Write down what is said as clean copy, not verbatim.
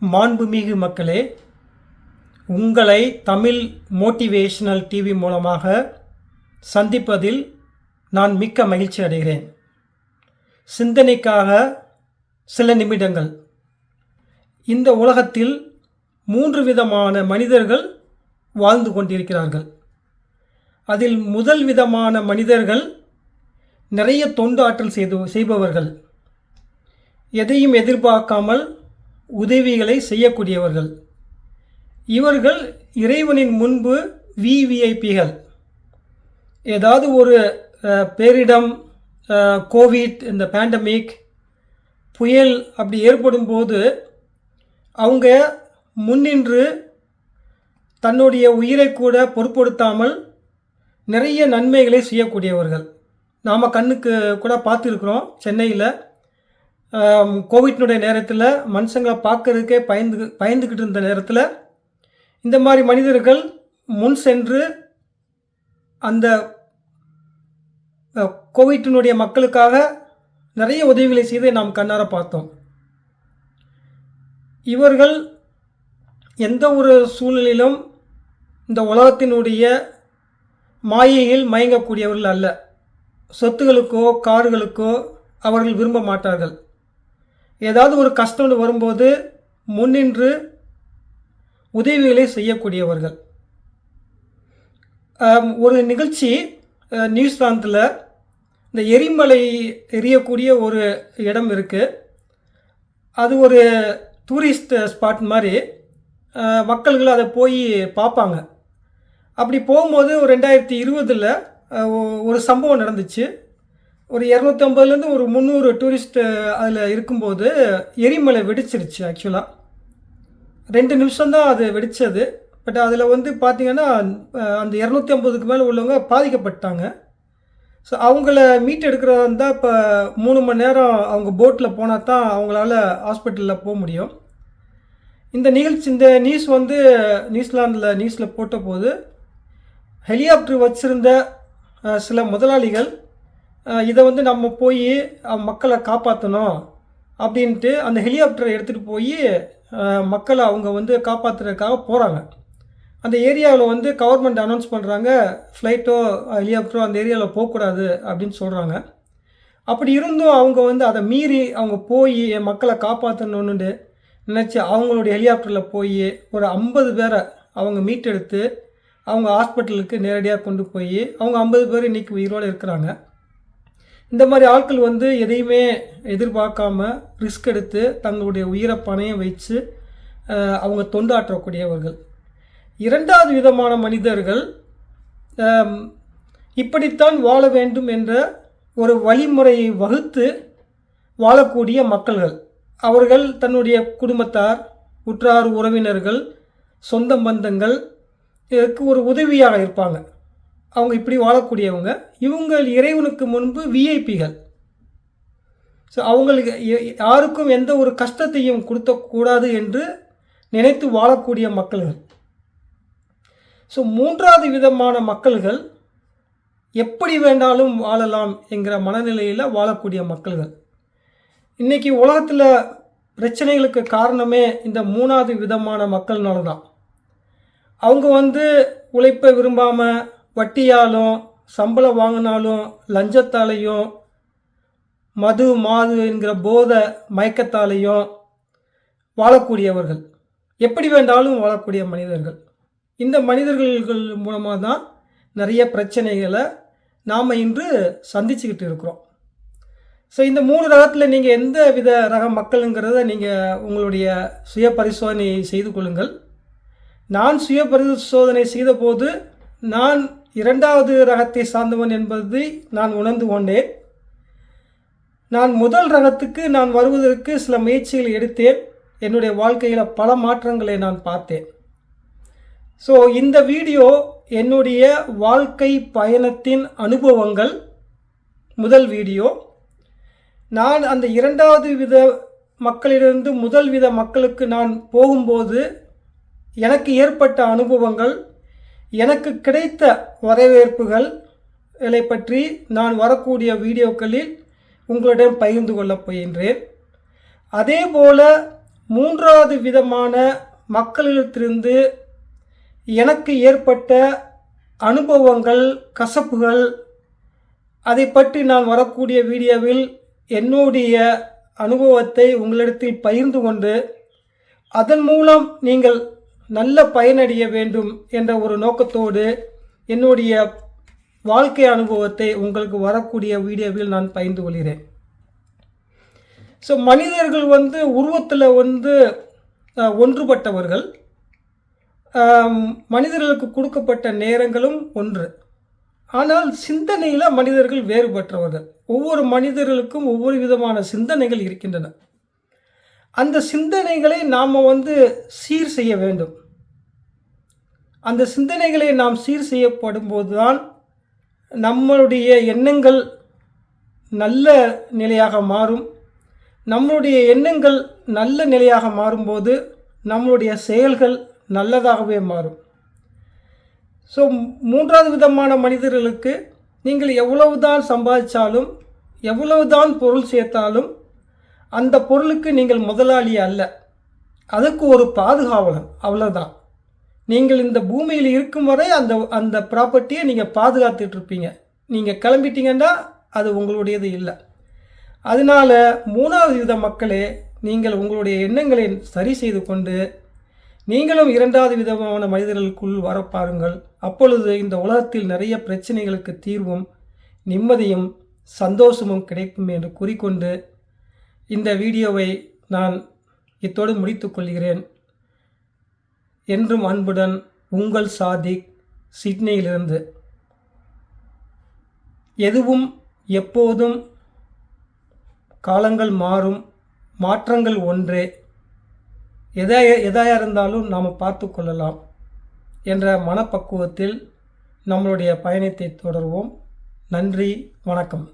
மாண்புமிகு மக்களே, உங்களை தமிழ் மோட்டிவேஷனல் டிவி மூலமாக சந்திப்பதில் நான் மிக்க மகிழ்ச்சி அடைகிறேன். சிந்தனைக்காக சில நிமிடங்கள். இந்த உலகத்தில் 3 விதமான மனிதர்கள் வாழ்ந்து கொண்டிருக்கிறார்கள். அதில் முதல் விதமான மனிதர்கள் நிறைய தொண்டு ஆற்றல் செய்பவர்கள், எதையும் எதிர்பார்க்காமல் உதவிகளை செய்யக்கூடியவர்கள். இவர்கள் இறைவனின் முன்பு விவிஐபிகள். ஏதாவது ஒரு பேரிடம், கோவிட், இந்த பேண்டமிக், புயல் அப்படி ஏற்படும் போது அவங்க முன்னின்று தன்னுடைய உயிரை கூட பொருட்படுத்தாமல் நிறைய நன்மைகளை செய்யக்கூடியவர்கள். நாம் கண்ணுக்கு கூட பார்த்துருக்குறோம். சென்னையில் கோவிட்னுடைய நேரத்தில் மனுஷங்களை பார்க்கறதுக்கே பயந்துக்கிட்டு இருந்த நேரத்தில் இந்த மாதிரி மனிதர்கள் முன் சென்று அந்த கோவிட்டினுடைய மக்களுக்காக நிறைய உதவிகளை செய்து நாம் கண்ணார பார்த்தோம். இவர்கள் எந்த ஒரு சூழ்நிலையிலும் இந்த உலகத்தினுடைய மாயையில் மயங்கக்கூடியவர்கள் அல்ல. சொத்துகளுக்கோ கார்களுக்கோ அவர்கள் விரும்ப மாட்டார்கள். ஏதாவது ஒரு கஷ்டம் வரும்போது முன்னின்று உதவிகளை செய்யக்கூடியவர்கள். ஒரு நிகழ்ச்சி நியூசிலாந்தில் இந்த எரிமலை எரியக்கூடிய ஒரு இடம் இருக்குது. அது ஒரு டூரிஸ்ட் ஸ்பாட் மாதிரி. மக்கள்கள் அதை போய் பார்ப்பாங்க. அப்படி போகும்போது ஒரு 2020 ஒரு சம்பவம் நடந்துச்சு. ஒரு 250லேருந்து ஒரு 300 டூரிஸ்ட் அதில் இருக்கும்போது எரிமலை வெடிச்சிருச்சு. ஆக்சுவலாக 2 நிமிஷம்தான் அது வெடித்தது. பட் அதில் பார்த்திங்கன்னா அந்த 250க்கு மேலே உள்ளவங்க பாதிக்கப்பட்டாங்க. ஸோ அவங்கள மீட் எடுக்கிறதா இருந்தால் இப்போ 3 மணி நேரம் அவங்க போட்டில் போனால் தான் அவங்களால ஹாஸ்பிட்டலில் போக முடியும். இந்த நியூஸ் நியூஸில் போட்ட போது ஹெலிகாப்டர் வச்சுருந்த சில முதலாளிகள் இதை நம்ம போய் மக்களை காப்பாற்றணும் அப்படின்ட்டு அந்த ஹெலிகாப்டரை எடுத்துகிட்டு போய் மக்களை அவங்க காப்பாற்றுறதுக்காக போகிறாங்க. அந்த ஏரியாவில் கவர்மெண்ட் அனௌன்ஸ் பண்ணுறாங்க, ஃப்ளைட்டோ ஹெலிகாப்டரோ அந்த ஏரியாவில் போகக்கூடாது அப்படின்னு சொல்கிறாங்க. அப்படி இருந்தும் அவங்க அதை மீறி அவங்க போய் மக்களை காப்பாற்றணுன்னு நினச்சி அவங்களுடைய ஹெலிகாப்டரில் போய் ஒரு 50 பேரை அவங்க மீட்டெடுத்து அவங்க ஹாஸ்பிட்டலுக்கு நேரடியாக கொண்டு போய் அவங்க 50 பேர் இன்றைக்கி உயிரோடு இருக்கிறாங்க. இந்த மாதிரி ஆட்கள் எதையுமே எதிர்பார்க்காம ரிஸ்க் எடுத்து தங்களுடைய உயிரை பணையம் வச்சு அவங்க தொண்டாற்றக்கூடியவர்கள். 2வது விதமான மனிதர்கள் இப்படித்தான் வாழ வேண்டும் என்ற ஒரு வழிமுறையை வகுத்து வாழக்கூடிய மக்கள்கள். அவர்கள் தன்னுடைய குடும்பத்தார், உற்றார் உறவினர்கள், சொந்த பந்தங்கள் இதற்கு ஒரு உதவியாக இருப்பாங்க. அவங்க இப்படி வாழக்கூடியவங்க. இவங்க இறைவனுக்கு முன்பு விஐபிகள். ஸோ அவங்களுக்கு யாருக்கும் எந்த ஒரு கஷ்டத்தையும் கொடுத்தக்கூடாது என்று நினைத்து வாழக்கூடிய மக்கள்கள். ஸோ 3வது விதமான மக்கள்கள் எப்படி வேண்டாலும் வாழலாம் என்கிற மனநிலையில் வாழக்கூடிய மக்கள்கள். இன்றைக்கி உலகத்தில் பிரச்சனைகளுக்கு காரணமே இந்த 3வது விதமான மக்கள்னால தான். அவங்க உழைப்பை விரும்பாமல் வட்டியாலும் சம்பளம் வாங்கினாலும் லஞ்சத்தாலையும் மது மாது என்கிற போதை மயக்கத்தாலையும் வாழக்கூடியவர்கள். எப்படி வேண்டாலும் வாழக்கூடிய மனிதர்கள். இந்த மனிதர்கள் மூலமாக தான் நிறைய பிரச்சனைகளை நாம் இன்று சந்திச்சுக்கிட்டு இருக்கிறோம். ஸோ இந்த 3 ரகத்தில் நீங்கள் எந்த வித ரக மக்களுங்கிறத நீங்கள் உங்களுடைய சுய பரிசோதனை செய்து கொள்ளுங்கள். நான் சுய பரிசோதனை செய்த போது நான் 2வது ரகத்தை சார்ந்தவன் என்பதை நான் உணர்ந்து கொண்டேன். நான் முதல் ரகத்துக்கு நான் வருவதற்கு சில முயற்சிகள் எடுத்தேன். என்னுடைய வாழ்க்கையில் பல மாற்றங்களை நான் பார்த்தேன். ஸோ இந்த வீடியோ என்னுடைய வாழ்க்கை பயணத்தின் அனுபவங்கள். முதல் வீடியோ நான் அந்த 2வது வித மக்களிலிருந்து முதல் வித மக்களுக்கு நான் போகும்போது எனக்கு ஏற்பட்ட அனுபவங்கள், எனக்கு கிடைத்த வரவேற்புகள் இதை பற்றி நான் வரக்கூடிய வீடியோக்களில் உங்களிடம் பகிர்ந்து கொள்ளப் போகின்றேன். அதே போல் மூன்றாவது விதமான மக்களிடத்திலிருந்து எனக்கு ஏற்பட்ட அனுபவங்கள், கசப்புகள், அதை பற்றி நான் வரக்கூடிய வீடியோவில் என்னுடைய அனுபவத்தை உங்களிடத்தில் பகிர்ந்து கொண்டு அதன் மூலம் நீங்கள் நல்ல பயனடைய வேண்டும் என்ற ஒரு நோக்கத்தோடு என்னுடைய வாழ்க்கை அனுபவத்தை உங்களுக்கு வரக்கூடிய வீடியோவில் நான் பகிர்ந்து கொள்கிறேன். ஸோ மனிதர்கள் உருவத்தில் ஒன்றுபட்டவர்கள். மனிதர்களுக்கு கொடுக்கப்பட்ட நேரங்களும் ஒன்று. ஆனால் சிந்தனையில் மனிதர்கள் வேறுபட்டவர்கள். ஒவ்வொரு மனிதர்களுக்கும் ஒவ்வொரு விதமான சிந்தனைகள் இருக்கின்றன. அந்த சிந்தனைகளை நாம் சீர் செய்ய வேண்டும். அந்த சிந்தனைகளை நாம் சீர் செய்யப்படும் போது தான் நம்மளுடைய எண்ணங்கள் நல்ல நிலையாக மாறும். நம்மளுடைய எண்ணங்கள் நல்ல நிலையாக மாறும்போது நம்மளுடைய செயல்கள் நல்லதாகவே மாறும். ஸோ மூன்றாவது விதமான மனிதர்களுக்கு நீங்கள் எவ்வளவுதான் சம்பாதிச்சாலும், எவ்வளவுதான் பொருள் சேர்த்தாலும் அந்த பொருளுக்கு நீங்கள் முதலாளி அல்ல. அதுக்கு ஒரு பாதுகாவலன், அவ்வளோதான். நீங்கள் இந்த பூமியில் இருக்கும் வரை அந்த ப்ராப்பர்ட்டியை நீங்கள் பாதுகாத்துட்டு இருப்பீங்க. நீங்கள் கிளம்பிட்டீங்கன்னா அது உங்களுடையது இல்லை. அதனால் மூணாவது வித மக்களே, நீங்கள் உங்களுடைய எண்ணங்களை சரி செய்து கொண்டு நீங்களும் இரண்டாவது விதமான மனிதர்களுக்குள் வர பாருங்கள். அப்பொழுது இந்த உலகத்தில் நிறைய பிரச்சனைகளுக்கு தீர்வும் நிம்மதியும் சந்தோஷமும் கிடைக்கும் என்று கூறிக்கொண்டு இந்த வீடியோவை நான் இத்தோடு முடித்துக் கொள்கிறேன். என்றும் அன்புடன் உங்கள் சாதிக், சிட்னியிலிருந்து. எதுவும் எப்போதும் காலங்கள் மாறும், மாற்றங்கள் ஒன்றே. எதாக இருந்தாலும் நாம் பார்த்து கொள்ளலாம் என்ற மனப்பக்குவத்தில் நம்மளுடைய பயணத்தை தொடர்வோம். நன்றி, வணக்கம்.